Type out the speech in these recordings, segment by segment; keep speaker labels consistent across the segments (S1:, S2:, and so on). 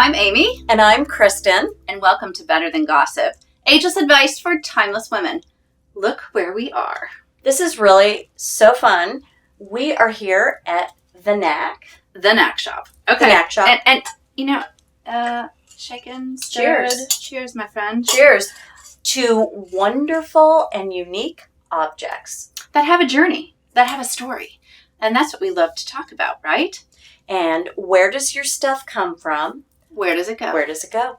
S1: I'm Amy.
S2: And I'm Kristen.
S1: And welcome to Better Than Gossip, ageless advice for timeless women. Look where we are.
S2: This is really so fun. We are here at the Knack.
S1: The Knack Shop. Okay.
S2: The Knack Shop.
S1: And you know, shaken, stirred.
S2: Cheers.
S1: Cheers, my friend.
S2: Cheers to wonderful and unique objects.
S1: That have a journey, that have a story. And that's what we love to talk about, right?
S2: And where does your stuff come from?
S1: Where does it go?
S2: Where does it go?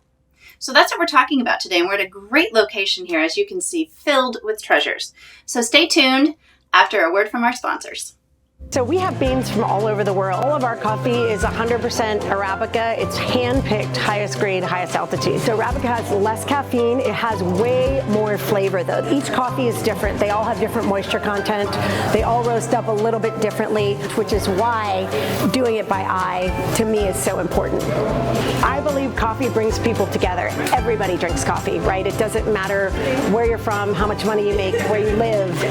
S1: So that's what we're talking about today. And we're at a great location here, as you can see, filled with treasures. So stay tuned after a word from our sponsors.
S3: So we have beans from all over the world. All of our coffee is 100% Arabica. It's hand-picked, highest grade, highest altitude. So Arabica has less caffeine. It has way more flavor though. Each coffee is different. They all have different moisture content. They all roast up a little bit differently, which is why doing it by eye to me is so important. I believe coffee brings people together. Everybody drinks coffee, right? It doesn't matter where you're from, how much money you make, where you live,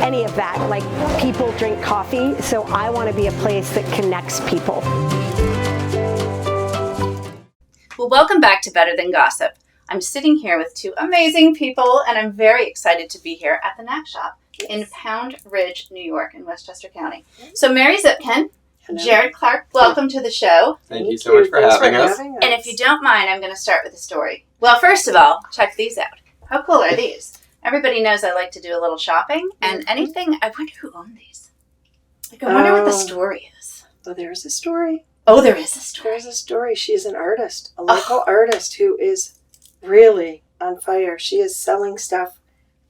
S3: any of that. Like, people drink coffee. So I want to be a place that connects people.
S1: Well, welcome back to Better Than Gossip. I'm sitting here with two amazing people, and I'm very excited to be here at the Knack Shop in Pound Ridge, New York, in Westchester County. So Mary Zipkin,
S3: Hello.
S1: Jared Clark, welcome to the show.
S4: Thank you so much for having us.
S1: And if you don't mind, I'm going to start with a story. Well, first of all, check these out. How cool are these? Everybody knows I like to do a little shopping, and anything, I wonder who owned these. Like, I wonder what the story is.
S5: Oh, there's a story.
S1: Oh, there is a story.
S5: There's a story. She's an artist, a local artist who is really on fire. She is selling stuff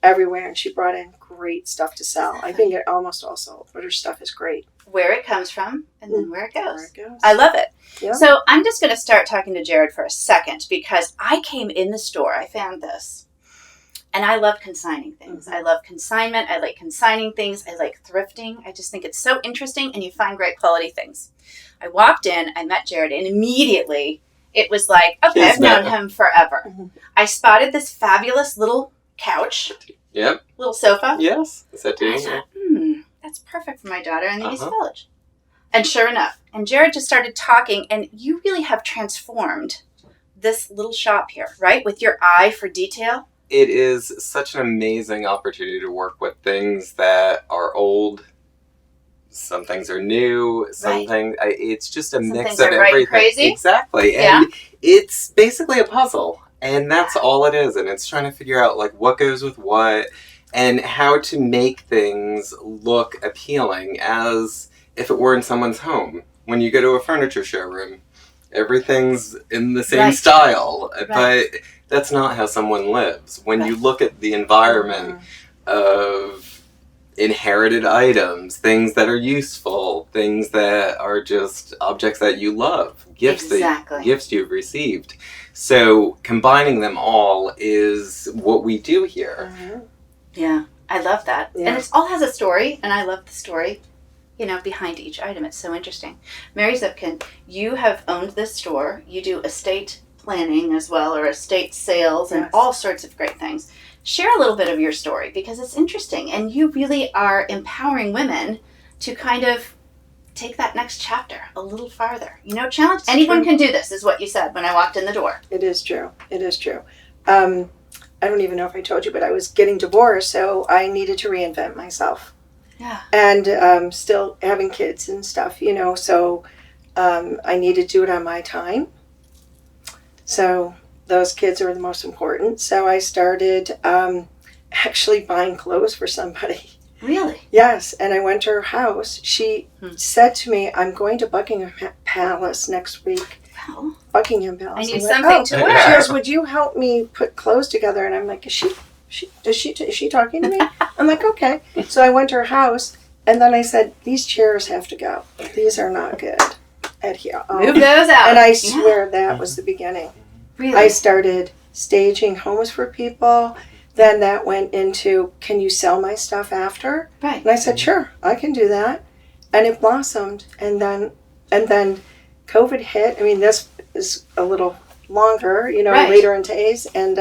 S5: everywhere, and she brought in great stuff to sell. I think it almost all sold, but her stuff is great.
S1: Where it comes from, and then where it goes.
S5: Where it goes.
S1: I love it.
S5: Yeah.
S1: So I'm just going to start talking to Jared for a second, because I came in the store, I found this, and I love consigning things. I love consignment. I like consigning things. I like thrifting. I just think it's so interesting, and you find great quality things. I walked in, I met Jared, and immediately it was like, okay, I've known him forever. I spotted this fabulous little couch.
S4: Yep.
S1: Little sofa.
S4: Yes. Is that
S1: I
S4: doing
S1: thought, that's perfect for my daughter in the East Village. And sure enough, and Jared just started talking, and you really have transformed this little shop here, right? With your eye for detail.
S4: It is such an amazing opportunity to work with things that are old. Some things are new. Some things, it's just a mix
S1: things
S4: of
S1: are right
S4: everything.
S1: crazy.
S4: Exactly.
S1: Yeah.
S4: And it's basically a puzzle. And that's all it is. And it's trying to figure out like what goes with what and how to make things look appealing as if it were in someone's home. When you go to a furniture showroom, everything's in the same style. But that's not how someone lives. When you look at the environment of inherited items, things that are useful, things that are just objects that you love, gifts you've received. So combining them all is what we do here.
S1: Yeah, I love that.
S5: Yeah.
S1: And it all has a story, and I love the story, behind each item. It's so interesting. Mary Zipkin, you have owned this store. You do estate planning as well, or estate sales, and all sorts of great things. Share a little bit of your story, because it's interesting, and you really are empowering women to kind of take that next chapter a little farther. Challenge. Anyone can do this, is what you said when I walked in the door.
S5: It is true. It is true. I don't even know if I told you, but I was getting divorced, so I needed to reinvent myself.
S1: Yeah.
S5: And still having kids and stuff, so I needed to do it on my time. So those kids are the most important. So I started actually buying clothes for somebody.
S1: Really?
S5: Yes, and I went to her house. She said to me, I'm going to Buckingham Palace next week.
S1: Well,
S5: Buckingham Palace.
S1: I need something to wear.
S5: She goes, would you help me put clothes together? And I'm like, is she talking to me? I'm like, okay. So I went to her house, and then I said, these chairs have to go. These are not good at here.
S1: Move those out.
S5: And I swear that was the beginning.
S1: Really?
S5: I started staging homes for people. Then that went into, can you sell my stuff after?
S1: Right.
S5: And I said, sure, I can do that. And it blossomed. And then COVID hit. I mean, this is a little longer, later in days. And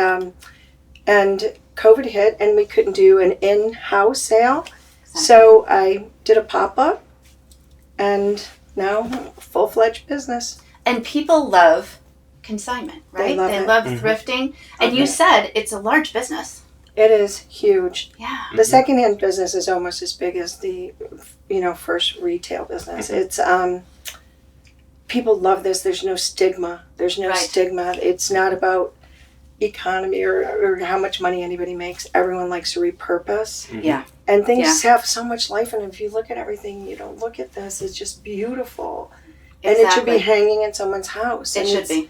S5: COVID hit, and we couldn't do an in-house sale. Exactly. So I did a pop-up, and now full-fledged business.
S1: And people love consignment, right? They
S5: it.
S1: love thrifting. And you said it's a large business.
S5: It is huge.
S1: Yeah.
S5: The secondhand business is almost as big as the, first retail business. It's people love this. There's no stigma. There's no stigma. It's not about economy or how much money anybody makes. Everyone likes to repurpose.
S1: Yeah.
S5: And things have so much life in them. If you look at everything, look at this. It's just beautiful.
S1: Exactly.
S5: And it should be hanging in someone's house.
S1: It should be.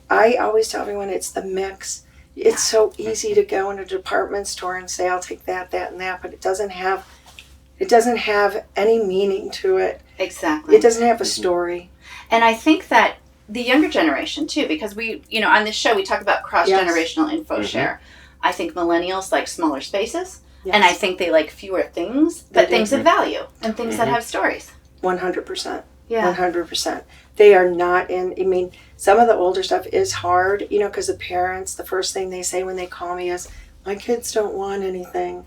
S5: I always tell everyone it's the mix. It's so easy to go in a department store and say, I'll take that, that, and that, but it doesn't have any meaning to it.
S1: Exactly.
S5: It doesn't have a story.
S1: And I think that the younger generation too, because we, on this show, we talk about cross-generational info share. I think millennials like smaller spaces, and I think they like fewer things, but things of value and things that have stories.
S5: 100%.
S1: Yeah.
S5: 100%. They are not some of the older stuff is hard, because the parents, the first thing they say when they call me is, my kids don't want anything.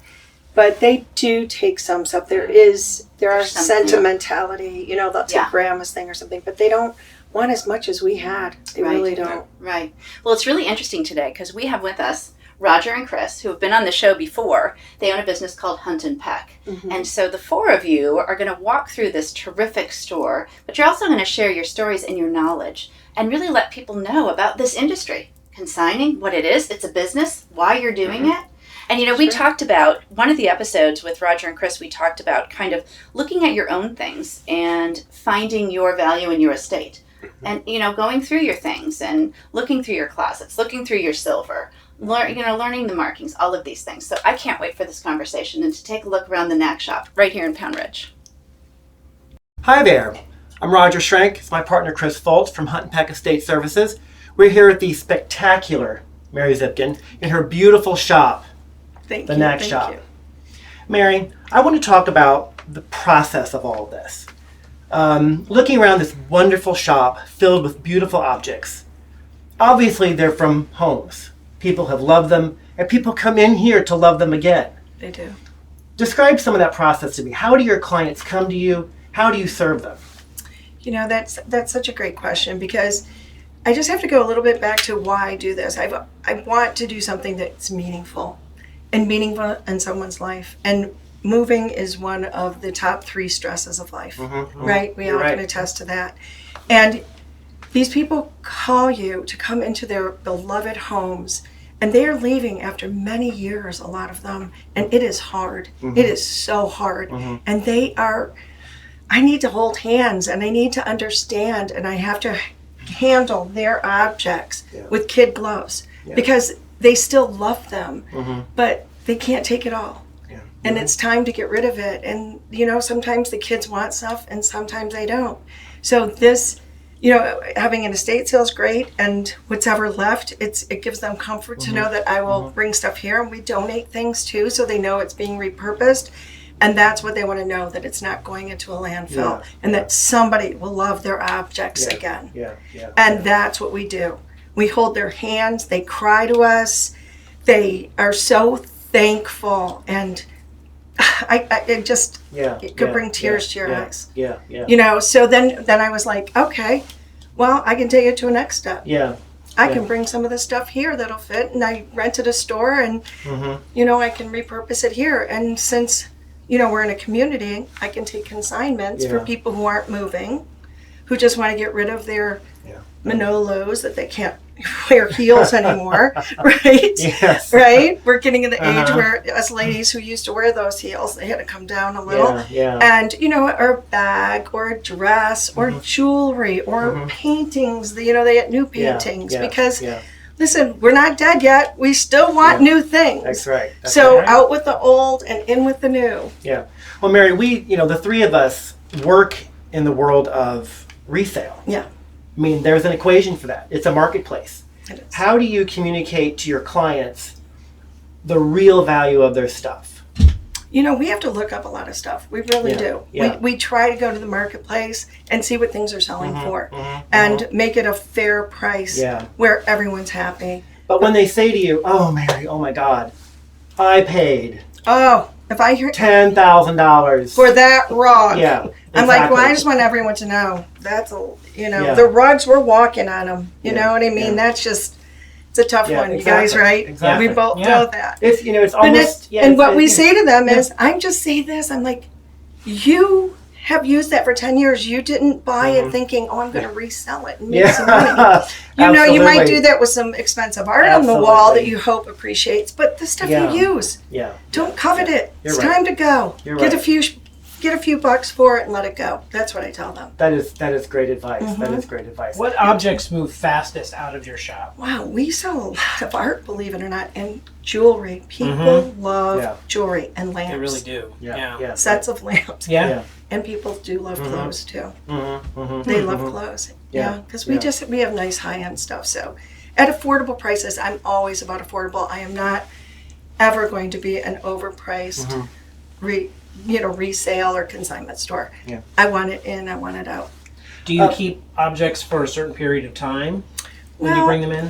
S5: But they do take some stuff. There's sentimentality, they'll take grandma's thing or something, but they don't want as much as we had. They really don't.
S1: Right. Well, it's really interesting today because we have with us Roger and Chris, who have been on the show before. They own a business called Hunt and Peck. And so the four of you are going to walk through this terrific store, but you're also going to share your stories and your knowledge and really let people know about this industry. Consigning, what it is, it's a business, why you're doing it. And, we talked about, one of the episodes with Roger and Chris, we talked about kind of looking at your own things and finding your value in your estate. And, going through your things and looking through your closets, looking through your silver, learning the markings, all of these things. So I can't wait for this conversation and to take a look around the knack shop right here in Pound Ridge.
S6: Hi there. I'm Roger Schrank. It's my partner Chris Foltz from Hunt and Peck Estate Services. We're here at the spectacular Mary Zipkin in her beautiful shop, the knack shop. Mary, I want to talk about the process of all of this. Looking around this wonderful shop filled with beautiful objects. Obviously, they're from homes. People have loved them, and people come in here to love them again.
S5: They do.
S6: Describe some of that process to me. How do your clients come to you? How do you serve them?
S5: That's such a great question, because I just have to go a little bit back to why I do this. I want to do something that's meaningful in someone's life. And moving is one of the top 3 stresses of life, right? We all can attest to that. And these people call you to come into their beloved homes, and they are leaving after many years, a lot of them, and it is hard. It is so hard. And I need to hold hands, and I need to understand, and I have to handle their objects with kid gloves because they still love them, but they can't take it all. And it's time to get rid of it. And, sometimes the kids want stuff and sometimes they don't. So this, having an estate sale is great. And whatever left, it gives them comfort to know that I will bring stuff here, and we donate things too, so they know it's being repurposed. And that's what they want to know, that it's not going into a landfill and that somebody will love their objects again. And that's what we do. We hold their hands. They cry to us. They are so thankful, and it could bring tears to your eyes. So then I was like, okay, well, I can take it to a next step. I can bring some of the stuff here that'll fit, and I rented a store, and I can repurpose it here. And since we're in a community, I can take consignments for people who aren't moving, who just want to get rid of their Manolos that they can't wear heels anymore, right?
S6: Yes.
S5: Right? We're getting in the age where us ladies who used to wear those heels, they had to come down a little. And, or a bag or a dress or jewelry or paintings, they get new paintings because, listen, we're not dead yet. We still want new things.
S6: That's right.
S5: Out with the old and in with the new.
S6: Yeah. Well, Mary, we, the 3 of us work in the world of resale. I mean, there's an equation for that. It's a marketplace.
S5: It is.
S6: How do you communicate to your clients the real value of their stuff?
S5: We have to look up a lot of stuff. We really do. We try to go to the marketplace and see what things are selling for and make it a fair price where everyone's happy.
S6: But when they say to you, oh, Mary, oh my God, I paid
S5: if I hear
S6: $10,000
S5: for that rug.
S6: Exactly.
S5: I'm like, well, I just want everyone to know that's You know,
S6: Yeah.
S5: the rugs, we're walking on them. You
S6: Yeah,
S5: know what I mean?
S6: yeah.
S5: That's just, it's a tough
S6: Yeah,
S5: one, you guys,
S6: exactly,
S5: right?
S6: exactly.
S5: We both
S7: Yeah.
S5: know that.
S6: It's it's
S5: And,
S6: almost
S5: and what we
S6: it's-
S5: say to them
S6: yeah.
S5: is, I'm just saying this. I'm like, you have used that for 10 years. You didn't buy it thinking, oh, I'm going to resell it and make some money.
S6: Yeah.
S5: You know, you might
S6: Absolutely.
S5: do that with some expensive art on the wall that you hope appreciates, but the stuff
S6: Yeah.
S5: you use,
S6: Yeah.
S5: don't covet it.
S6: You're
S5: It's
S6: right.
S5: time to go.
S6: You're
S5: Get
S6: right.
S5: a few bucks for it and let it go. That's what I tell them.
S6: That is great advice. That
S5: Mm-hmm.
S6: is great advice.
S7: What objects move fastest out of your shop?
S5: Wow, we sell a lot of art, believe it or not, and jewelry. People love
S6: Yeah.
S5: jewelry and lamps.
S7: They really do.
S6: Yeah. Yeah.
S5: Sets of lamps.
S7: Yeah.
S6: Yeah.
S5: And people do love clothes too.
S6: Mm-hmm.
S5: They love clothes.
S6: Yeah.
S5: Yeah, because
S6: Yeah.
S5: we have nice high-end stuff. So at affordable prices, I'm always about affordable. I am not ever going to be an overpriced resale or consignment store.
S6: Yeah.
S5: I want it in, I want it out.
S7: Do you keep objects for a certain period of time when you
S5: Well,
S7: bring them in?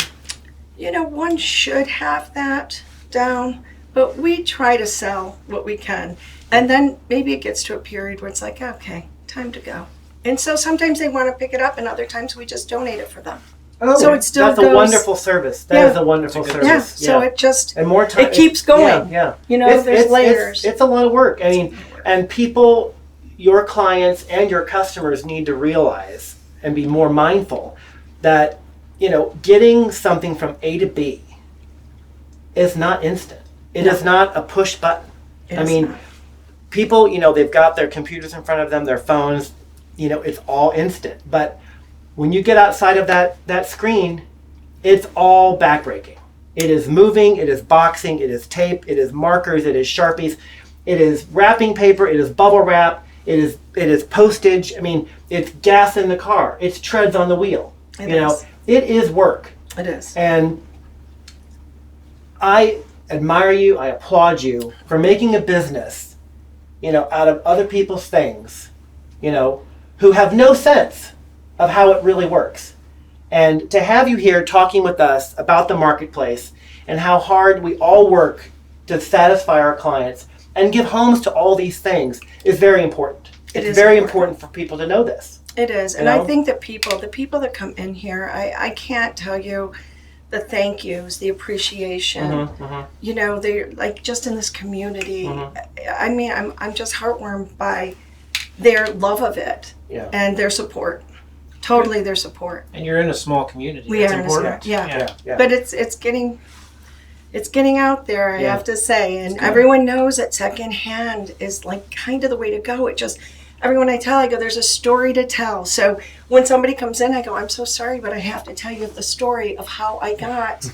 S5: You know, one should have that down, but we try to sell what we can. And then maybe it gets to a period where it's like, okay, time to go. And so sometimes they want to pick it up, and other times we just donate it for them.
S6: Oh,
S5: So it still
S6: that's a
S5: goes-
S6: wonderful service. That is
S5: Yeah.
S6: a wonderful
S7: It's a good
S6: service.
S5: Yeah, so it just,
S6: and more time.
S5: it keeps going.
S6: Yeah.
S5: You know, there's layers.
S6: It's a lot of work. I mean, and people, your clients and your customers need to realize and be more mindful that, you know, getting something from A to B is not instant. It is not a push button.
S5: It
S6: I
S5: is
S6: mean,
S5: not.
S6: people, you know, they've got their computers in front of them, their phones, you know, it's all instant. But when you get outside of that screen, it's all backbreaking. It is moving, it is boxing, it is tape, it is markers, it is Sharpies, it is wrapping paper, it is bubble wrap, it is postage. I mean, it's gas in the car, it's treads on the wheel.
S5: It
S6: you know,
S5: is.
S6: it is work.
S5: It is.
S6: And I admire you, I applaud you for making a business, you know, out of other people's things, you know, who have no sense of how it really works. And to have you here talking with us about the marketplace and how hard we all work to satisfy our clients and give homes to all these things is very important.
S5: It
S6: It's
S5: is
S6: very
S5: important.
S6: important for people to know this.
S5: It is. And
S6: You know?
S5: I think that the people that come in here, I can't tell you the thank yous, the appreciation. You know, they're like just in this community. I mean, I'm just heartwarmed by their love of it
S6: Yeah.
S5: and their support. Totally their support.
S7: And you're in a small community.
S5: We
S7: That's
S5: are in a
S7: important.
S5: small- yeah.
S6: Yeah. Yeah.
S5: But it's getting out there, I
S6: Yeah.
S5: have to say, and everyone knows that secondhand is like kind of the way to go. It just, everyone I tell, I go, there's a story to tell. So when somebody comes in, I go, I'm so sorry, but I have to tell you the story of how I got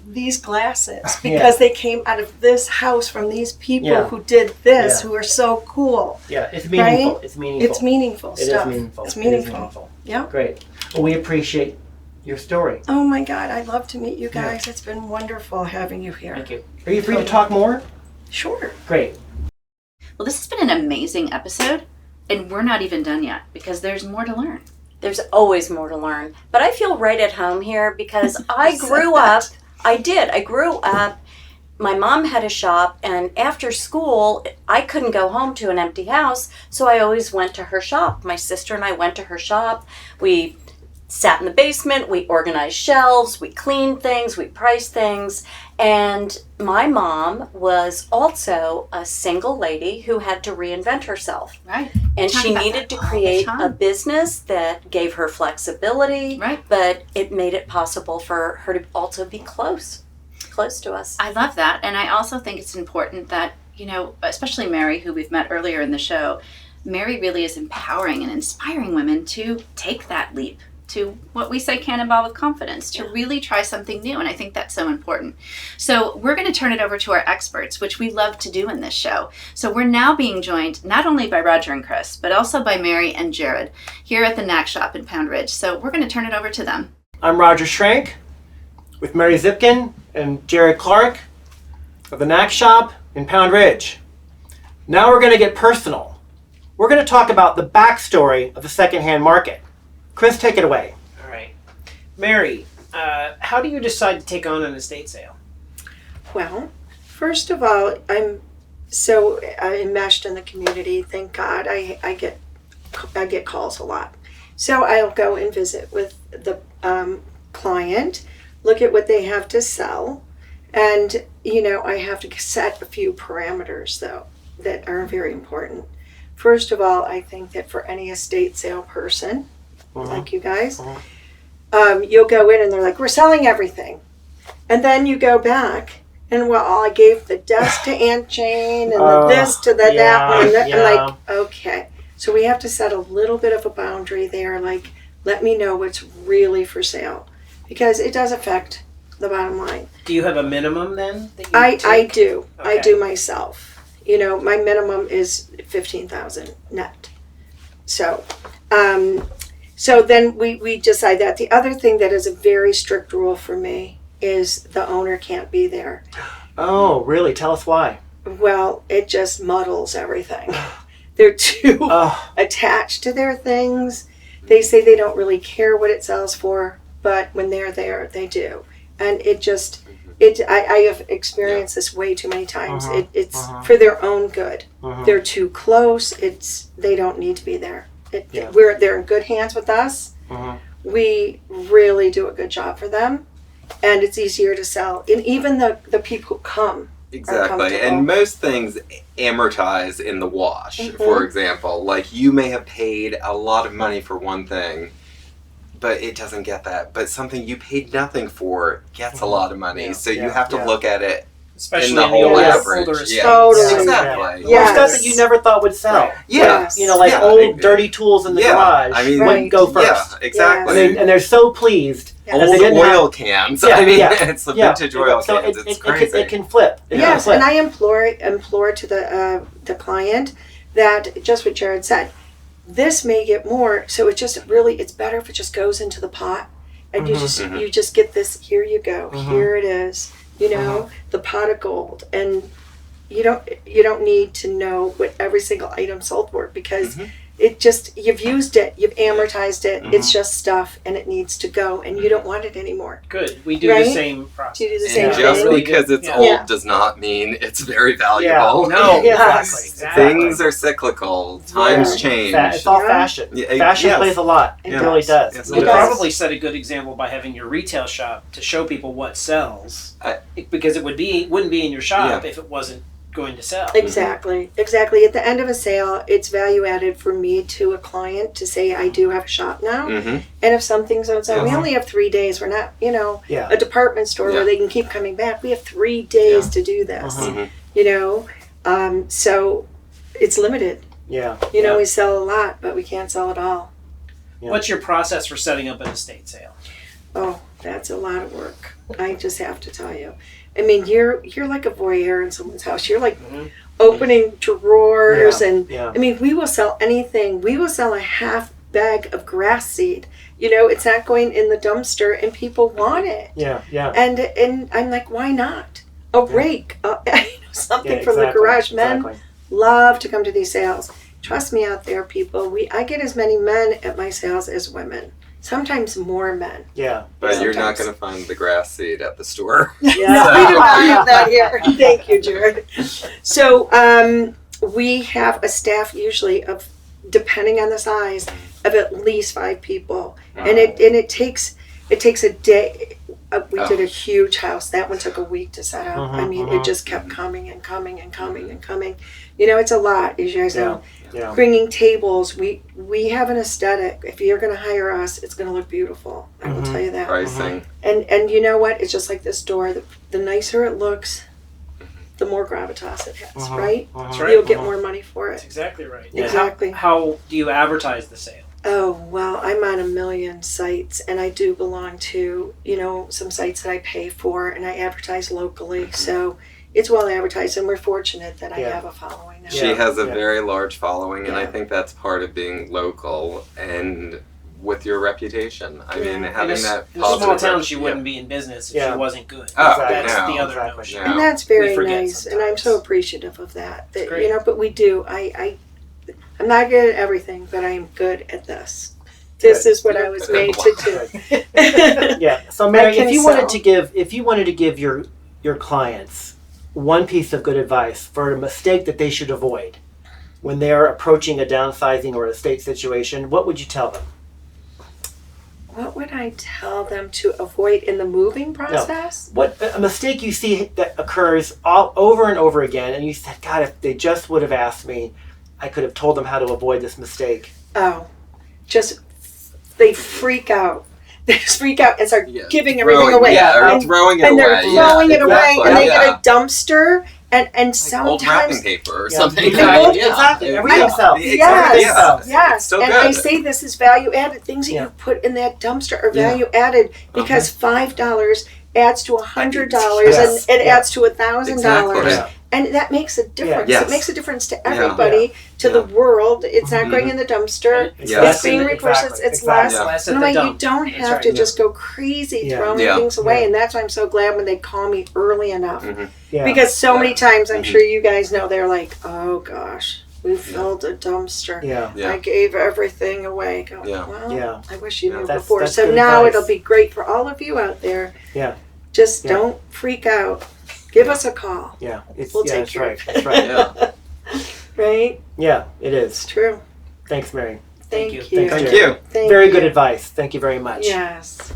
S5: these glasses because they came out of this house from these people
S6: Yeah.
S5: who did this,
S6: Yeah.
S5: who are so cool.
S6: Yeah, it's meaningful.
S5: Right?
S6: It's meaningful.
S5: It's meaningful
S6: It is
S5: stuff.
S6: meaningful.
S5: It's
S6: It is
S5: meaningful.
S6: meaningful.
S5: Yeah.
S6: Great. Well, we appreciate your story.
S5: Oh my God, I'd love to meet you guys. It's been wonderful having you here.
S7: Thank you.
S6: Are you free to talk more?
S5: Sure.
S6: Great.
S1: Well, this has been an amazing episode, and we're not even done yet because there's more to learn.
S2: There's always more to learn. But I feel right at home here because I
S5: You said
S2: grew
S5: that.
S2: up, I did. I grew up, my mom had a shop, and after school, I couldn't go home to an empty house, so I always went to her shop. My sister and I went to her shop. We sat in the basement, we organized shelves, we cleaned things, we priced things. And my mom was also a single lady who had to reinvent herself.
S1: Right.
S2: And
S1: Talk
S2: she
S1: about
S2: needed
S1: that
S2: to
S1: all the
S2: create
S1: time.
S2: a business that gave her flexibility,
S1: Right.
S2: but it made it possible for her to also be close to us.
S1: I love that. And I also think it's important that, you know, especially Mary, who we've met earlier in the show, Mary really is empowering and inspiring women to take that leap, to what we say cannonball with confidence, to really try something new. And I think that's so important. So we're going to turn it over to our experts, which we love to do in this show. So we're now being joined not only by Roger and Chris, but also by Mary and Jared here at the Knack Shop in Pound Ridge. So we're going to turn it over to them.
S6: I'm Roger Schrank with Mary Zipkin and Jared Clark of the Knack Shop in Pound Ridge. Now we're going to get personal. We're going to talk about the backstory of the secondhand market. Chris, take it away.
S7: All right. Mary, how do you decide to take on an estate sale?
S5: Well, first of all, I'm so enmeshed in the community. Thank God, I get calls a lot, So I'll go and visit with the client, look at what they have to sell, and I have to set a few parameters though that are very important. First of all, I think that for any estate sale person, like you guys, you'll go in and they're like, we're selling everything. And then you go back and, well, I gave the desk to Aunt Jane and the this to that one. And I'm like, okay. So we have to set a little bit of a boundary there. Like, let me know what's really for sale. Because it does affect the bottom line.
S7: Do you have a minimum then? That you
S5: I do.
S7: Okay.
S5: I do myself. My minimum is $15,000 net. So, so then we decide that. The other thing that is a very strict rule for me is the owner can't be there.
S6: Oh, really? Tell us why.
S5: Well, it just muddles everything. They're too attached to their things. They say they don't really care what it sells for, but when they're there, they do. And I have experienced this way too many times. It's for their own good. They're too close. They don't need to be there. They're in good hands with us. We really do a good job for them, and it's easier to sell. And even the people who come.
S4: Exactly, and most things amortize in the wash. For example, like you may have paid a lot of money for one thing, but it doesn't get that. But something you paid nothing for gets a lot of money, so you have to look at it.
S7: Especially
S4: in the whole average.
S7: older
S4: Yeah,
S5: Totally.
S4: exactly.
S5: Yes.
S6: Stuff that you never thought would sell.
S4: Yeah.
S6: Like old dirty tools in the garage.
S4: I mean,
S6: wouldn't go first.
S4: Yeah, exactly.
S6: And they're so pleased.
S5: Yeah.
S6: that
S4: Old
S6: they didn't
S4: oil cans. I mean, it's the vintage oil
S6: so
S4: cans. It's crazy.
S6: It can flip.
S5: Yes, and I implore to the client that just what Jared said. This may get more, so it's better if it just goes into the pot, and you just get this. Here you go. Here it is. The pot of gold, and you don't need to know what every single item sold for, because you've used it, you've amortized it. It's just stuff, and it needs to go, and you don't want it anymore.
S7: Good. We do the same process.
S5: You do the
S4: And
S5: same
S4: just
S5: thing.
S4: because it's old does not mean it's very valuable.
S7: No,
S5: Yes.
S7: exactly.
S4: Things are cyclical. Times change.
S6: It's all fashion. Fashion plays a lot. It really does.
S4: Yes,
S7: You
S4: it does.
S7: probably set a good example by having your retail shop to show people what sells, because it wouldn't be in your shop if it wasn't going to sell.
S5: Exactly. At the end of a sale, it's value added for me to a client to say I do have a shop now, and if something's on sale, we only have 3 days. We're not, a department store where they can keep coming back. We have 3 days to do this. So it's limited. We sell a lot, but we can't sell it all.
S7: What's your process for setting up an estate sale?
S5: Oh, that's a lot of work. I just have to tell you. I mean, you're like a voyeur in someone's house. You're like opening drawers, and I mean, we will sell anything. We will sell a half bag of grass seed. It's not going in the dumpster, and people want it. And I'm like, why not? A rake, something from the garage. Men love to come to these sales. Trust me out there, people. I get as many men at my sales as women. Sometimes more men.
S4: But you're not going to find the grass seed at the store.
S5: No, we do not have that here. Thank you, Jared. So we have a staff usually of, depending on the size, of at least 5 people, and it takes a day. We did a huge house. That one took a week to set up. I mean, it just kept coming and coming and coming and coming. It's a lot, as you guys know. Bringing tables. We have an aesthetic. If you're going to hire us, it's going to look beautiful. I will tell you that.
S4: Pricing.
S5: And you know what? It's just like this door. The nicer it looks, the more gravitas it has, right?
S7: That's right.
S5: You'll get more money for
S7: That's
S5: it.
S7: exactly right.
S5: Exactly.
S7: How do you advertise the sale?
S5: Oh, well, I'm on 1 million sites, and I do belong to, some sites that I pay for, and I advertise locally. So it's well advertised, and we're fortunate that I have a following now.
S4: She has a very large following, and I think that's part of being local and with your reputation. I mean, having that
S7: in a small town, she wouldn't be in business if she wasn't good. That's the other notion.
S5: And that's very nice, and I'm so appreciative of that. But we do. I'm not good at everything, but I'm good at this. This is what I was made to do.
S6: So Mary, if you wanted to give your clients one piece of good advice for a mistake that they should avoid when they're approaching a downsizing or estate situation, what would you tell them?
S5: what would I tell them to avoid in the moving process?
S6: What a mistake you see that occurs all over and over again, and you said, God, if they just would have asked me, I could have told them how to avoid this mistake.
S5: Oh, they freak out. They just freak out and start giving everything away.
S4: Yeah, or throwing it away.
S5: And they're throwing it away,
S6: Exactly.
S5: and they get a dumpster, and sometimes...
S4: Old wrapping paper or something.
S6: Exactly. Everything sells.
S5: Yes.
S4: So
S5: and
S4: good.
S5: I say this is value added. Things that you put in that dumpster are value added because $5 adds to $100
S6: Yes.
S5: and it adds to $1,000.
S4: Exactly.
S6: Yeah.
S5: And that makes a difference.
S4: Yes.
S5: It makes a difference to everybody, to the world. It's not going in the dumpster.
S6: Yes.
S5: It's being repurposed. It's less.
S7: Less
S5: You
S7: at
S5: know,
S7: the
S5: you
S7: dump.
S5: don't
S7: That's
S5: have to
S7: right.
S5: just go crazy throwing
S4: Yeah.
S5: things away. And that's why I'm so glad when they call me early enough.
S6: Yeah.
S5: Because so many times, I'm sure you guys know, they're like, oh gosh, we filled a dumpster.
S6: Yeah.
S5: I gave everything away. Go,
S4: Yeah.
S5: well,
S6: Yeah.
S5: I wish you knew
S6: That's
S5: before. So
S6: good
S5: now
S6: advice.
S5: it'll be great for all of you out there.
S6: Yeah.
S5: Just don't freak out. Give us a call.
S6: Yeah.
S5: We'll take
S6: that's
S5: care
S6: right.
S5: of it.
S6: That's right.
S4: Yeah.
S5: Right?
S6: Yeah, it
S5: It's
S6: is.
S5: true.
S6: Thanks, Mary.
S5: Thank
S7: you.
S5: you.
S6: Thank
S4: Thank you.
S5: Thank
S6: Very
S5: you.
S6: good advice. Thank you very much.
S5: Yes.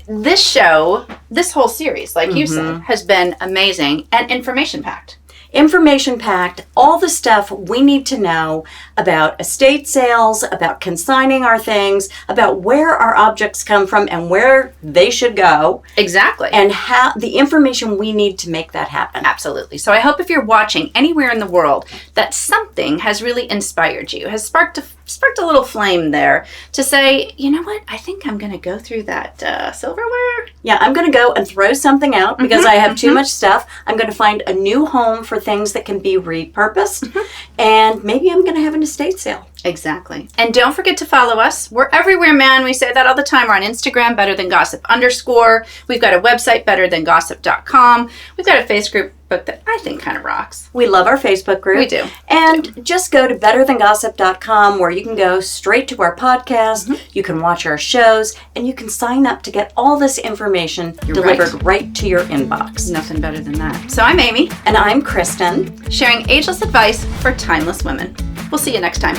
S1: This show, this whole series, like you said, has been amazing and information packed.
S2: Information packed, all the stuff we need to know about estate sales, about consigning our things, about where our objects come from and where they should go,
S1: Exactly.
S2: and how the information we need to make that happen.
S1: Absolutely. So I hope if you're watching anywhere in the world that something has really inspired you, has sparked a little flame there to say, you know what, I think I'm going to go through that silverware.
S2: Yeah, I'm going to go and throw something out because I have too much stuff. I'm going to find a new home for things that can be repurposed, and maybe I'm going to have an estate sale.
S1: Exactly. And don't forget to follow us. We're everywhere, man. We say that all the time. We're on Instagram, _. We've got a website, betterthangossip.com. We've got a Facebook that I think kind of rocks.
S2: We love our Facebook group.
S1: We do.
S2: And just go to betterthangossip.com where you can go straight to our podcast, you can watch our shows, and you can sign up to get all this information delivered right to your inbox.
S1: Nothing better than that. So I'm Amy,
S2: And I'm Kristen.
S1: sharing ageless advice for timeless women. We'll see you next time.